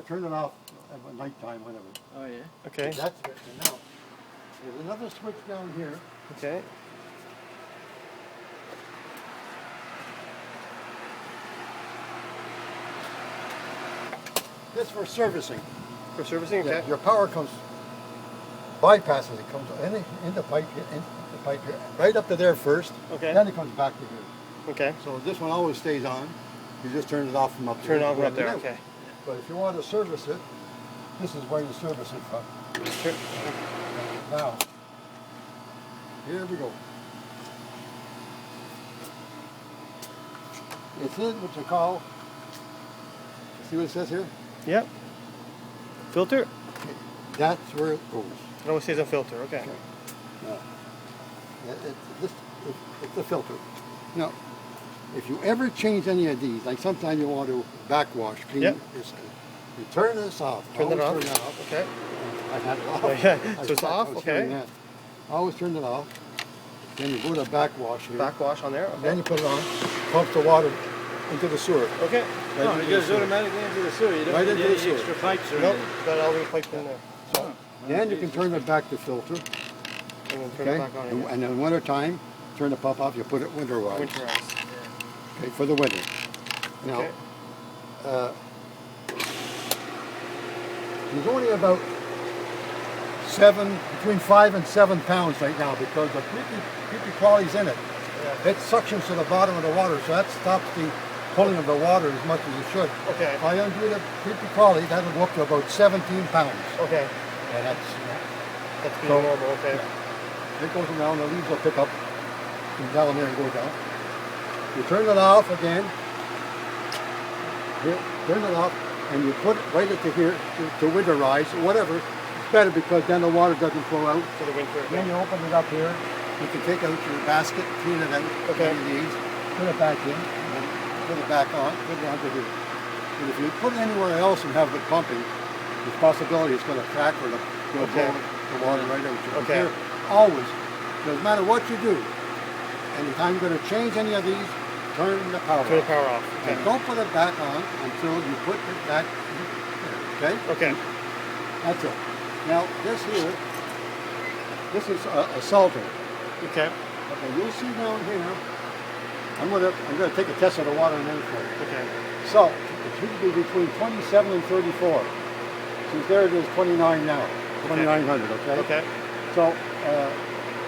turn it off at nighttime, whatever. Oh yeah. Okay. That's it. And now, there's another switch down here. Okay. This for servicing. For servicing. Okay. Yeah, your power comes, bypasses, it comes in the pipe, here, right up to there first. Okay. Then it comes back to here. Okay. So this one always stays on. You just turn it off from up Turn it there. off from up there. Okay. But if you want to service it, this is where you service it from. Sure. Now, here we go. It's in what you call, see what it says here? Yep. Filter. That's where it goes. It always says a filter. Okay. Now, it's the filter. Now, if you ever change any of these, like sometimes you want to backwash, clean Yep. this, you turn this off. Turn that Always off. Turn that off. Okay. I had it off. Oh, yeah. I So it's thought I off. was doing Okay. that. Always turn it off. Then you go to backwash here. Backwash on there. Then Okay. you put it on. Pumps the water into the sewer. Okay. Right Oh, into it the goes sewer. automatically into the sewer. You don't Right need into the any sewer. extra pipes or Nope. anything. Got all the pipes in there. So, then you can turn it back to filter. And then turn Okay. it back on again. And in winter time, turn the pump off. You put it winterized. Winterize. Okay, for the winter. Now, Okay. there's only about between 5 and 7 pounds right now because the peepee quality's in it. It suctions to the bottom of the water, so that stops the pulling of the water as much as it should. Okay. If I undo the peepee quality, that'll go up to about 17 pounds. Okay. And That's being So- normal. Okay. it goes around, the leaves will pick up and down there and go down. You turn it off again. Here, turn it off, and you put it right into here to winterize, or whatever. It's better because then the water doesn't flow out. For the winter. Then you open it up here. You can take out your basket, clean it out, Okay. any needs, put it back in, and then put it back on, put it onto here. And if you put it anywhere else and have it pumping, there's possibility it's going to crack or it'll Okay. blow the water right out. So Okay. here, always, doesn't matter what you do, anytime you're going to change any of these, turn the power Turn the off. power off. Okay. And don't put it back on until you put it back there, okay? Okay. That's it. Now, this here, this is a salter. Okay. Okay, you'll see down here, I'm gonna take a test of the water in there for you. Okay. So, it should be between 27 and 34. Since there it is 29 now, 2,900, okay? Okay. So,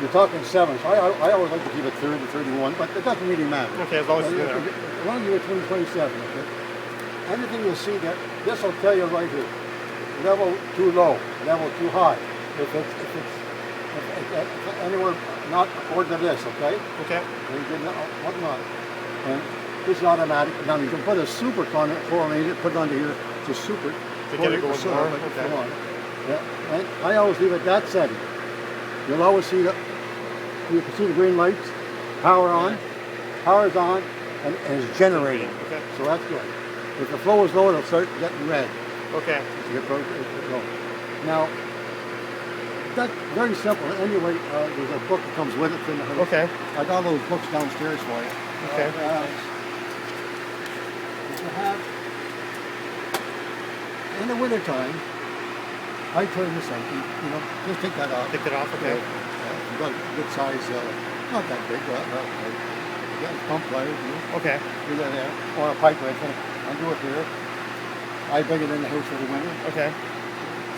you're talking 7, so I always like to keep it 30, 31, but it doesn't really matter. Okay, as long as it's in there. As long as you're between 27, okay? Anything you'll see that, this will tell you right here. Level too low, level too high. If it's anywhere not according to this, okay? Okay. Whatnot. And this is automatic. Now you can put a super chlorinated it, put it under here to super. To get it chlorate going the sewer, more, like if okay. you want. Yeah. And I always leave it that setting. You'll always see you can see the green lights, power on, power's on, and it's generating. Okay. So that's good. If the flow is low, it'll start getting red. Okay. Now, that's very simple. Anyway, there's a book that comes with it in the house. Okay. I got those books downstairs for you. Okay. If you have, in the wintertime, I turn this on. Just take that off. Take it off. Okay. You got a good size, not that big, you got a pump pliers, Okay. do that there, or a pipe wrench. Undo it here. I bring it in the house for the winter. Okay.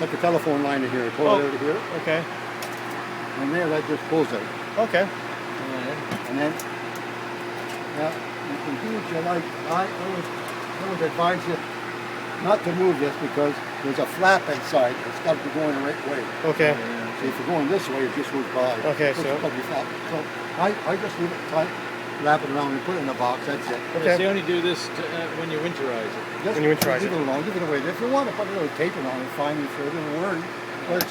Take the telephone line in here, pull it out of here, Okay. and there that just pulls out. Okay. And then, now, you can do what you like. I always advise you not to move this because there's a flap inside. It's got to be going the right way. Okay. So if you're going this way, it just goes by. Okay, It's so- got to be flat. So I just leave it tight, wrap it around, and put it in the box. That's it. Okay. So you only do this when you winterize it. Just When you winterize leave it. it alone, give it away. If you want to put a little tape on it, fine, if you're going to learn. But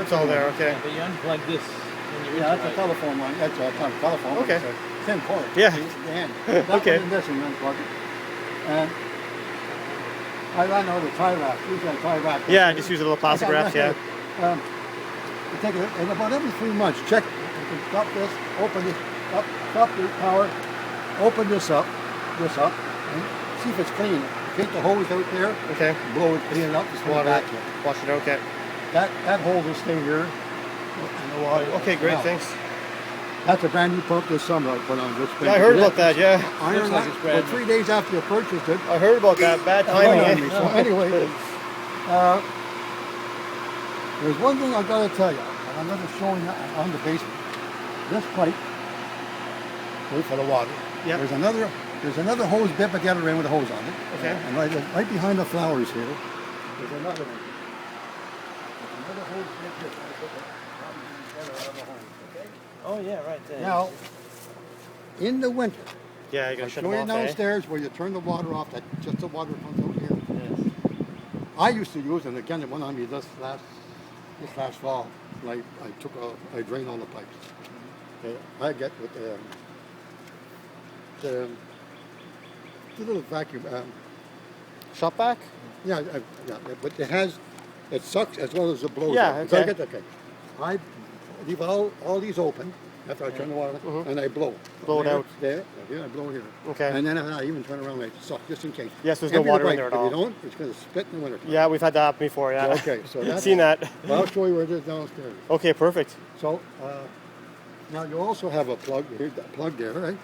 It's all there. Okay. But you unplug this when you Yeah, that's a winterize it. telephone line. That's not a telephone. Okay. It's a thin cord. Yeah. The end. That Okay. one and this one, you unplug it. And I ran out of tie wrap. Use that tie wrap. Yeah, just use a little plastic wrap. Yeah. You take it, and about every 3 months, check. You can stop this, open this up, stop the power, open this up, and see if it's clean. If take the hose out there, Okay. blow it, clean it up, and swing it Water back it. here. Wash it out. Okay. That hose will stay here. And the water. Okay, great. Now, Thanks. That's a brand new pump this summer I put on this spring. Yeah, I heard about that. Yeah. Iron Looks like that, it's brand well, 3 days after you purchased it. I heard about that. Bad timing. Right on Eh? me. So anyway, there's one thing I've got to tell you, and I'm going to show you on the basement. This pipe, wait for the water. Yep. There's another hose bit at the other end with a hose on it. Okay. And right behind the flowers here, there's another one. There's another hose bit here. I put the hose, okay? Oh yeah, right there. Now, in the winter, Yeah, you I'll gotta shut show them you off. Eh? downstairs where you turn the water off, that just the water comes out here. Yes. I used to use, and again, it went on me this last fall, when I took a drain on the pipes. Okay, I get with the little vacuum, Shop vac? yeah, but it sucks as well as it blows. Yeah, out. So okay. okay. I leave all these open after I turn the water on, and I blow. Blow it There, out. There, here, I blow here. Okay. And then I even turn around and I suck, just in case. Yes, there's no Empty the water in pipe. there at If all. you don't, it's going to spit in the winter. Yeah, we've had that happen before. Yeah. Okay, so that's Seen that. Well, I'll show you where it is downstairs. Okay, perfect. So now you also have a plug. Here's that plug there, right?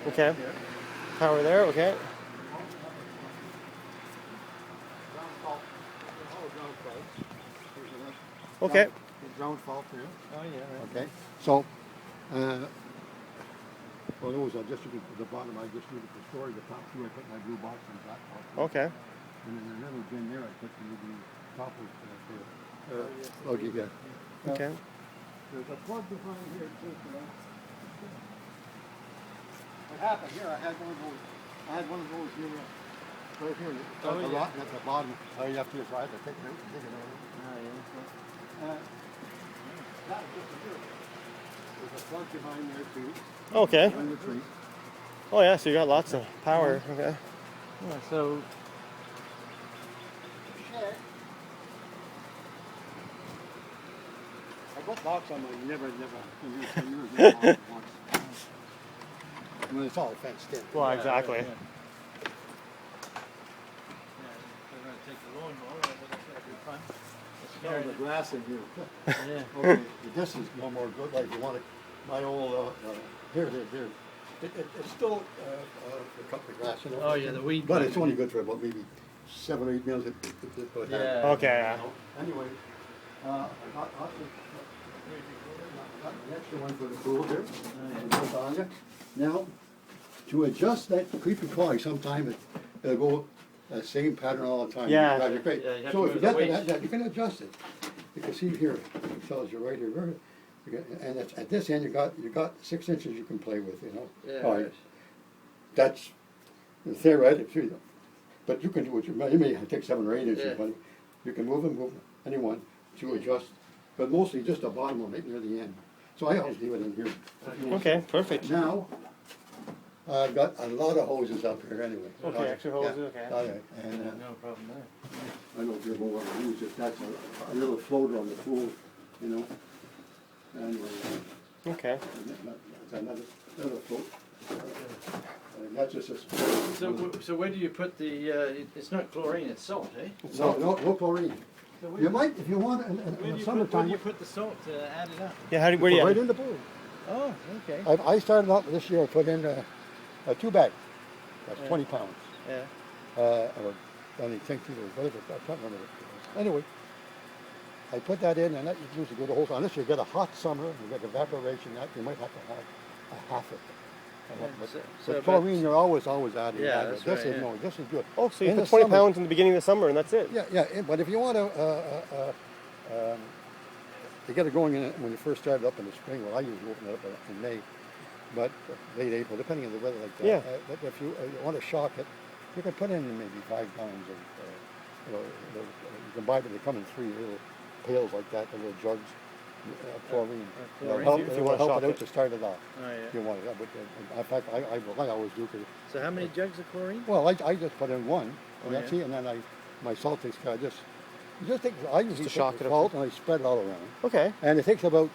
Okay. Power there. Okay. Okay. Ground fault there. Oh yeah, right. Okay. So, well, those are just the bottom. I just needed the storage. The top two, I put my blue box on that part. Okay. And then the little bin there, I put the copper plug you get. Okay. There's a plug behind here too. What happened here? I had one of those here, right here. Oh, The yeah. rotten at the bottom. All you have to do is I had to take it out and dig it out. Oh yeah. That was just a here. There's a plug behind there too. Okay. Behind the tree. Oh yeah, so you got lots of power. Okay. Yeah, so Shed. I put locks on my never once. I mean, it's all fenced in. Well, yeah, exactly. Yeah, they're gonna take the lawnmower, but that's gonna be fun. Smell the grass in here. Yeah. Okay, this is no more good. Like you want it, my old here. It's still a cut the grass, you know. Oh yeah, the weed. But it's only good for about maybe 7 or 8 meals. Yeah. Okay. Yeah. Anyway, I got an extra one for the pool here. And put on it. Now, to adjust that creepy clog, sometime it'll go the same pattern all the time. Yeah. Drive you crazy. Yeah, you have So to if you move the get to weight. that, you can adjust it. You can see here, it tells you right here. And at this end, you got 6 inches you can play with, you know. Yeah. All right. That's theoretic, but you can do what you may take 7 or 8 inches, Yeah. but you can move anyone to adjust. But mostly just the bottom one, right near the end. So I always leave it in here. Okay. Perfect. Now, I've got a lot of hoses up here anyway. Okay, extra hoses, Yeah. okay. Oh, yeah. And No problem there. I don't know if you ever want to use it. That's a little floater on the pool, you know. Anyway, Okay. that's another float. And that's just a. So where do you put the? It's not chlorine, it's salt, eh? No chlorine. So You might, if you want, in Where do the you where summertime, do you put the salt to add it up? Yeah. Where do put you? right in the pool. Oh, okay. I started out this year, I put in a 2 bag. That's Yeah. 20 pounds. Yeah. Or only 10 kilos, whatever, I can't remember what it was. Anyway, I put that in, and that usually go the whole time. Unless you get a hot summer, you get evaporation, that you might have to have a half it. Yeah, But so with chlorine, you're always adding. Yeah, that. that's This right, is yeah. no, this is good. Oh, so you In put the 20 summer- pounds in the beginning of the summer, and that's it. Yeah, but if you want to get it going when you first start it up in the spring, well, I usually open it up in May, but late April, depending on the weather like that. Yeah. But if you want to shock it, you can put in maybe 5 pounds of, you can buy them, they come in 3 little pails like that, the little jugs, chlorine. chlorine. If you wanna help shock it out it. to start it off. Oh, yeah. If you want it. But, in fact, I always do. So how many jugs of chlorine? Well, I just put in 1, Oh, and that's yeah. it, and then my salt takes care. I usually to take shock the it up. salt and I spread it all around. Okay. And it takes about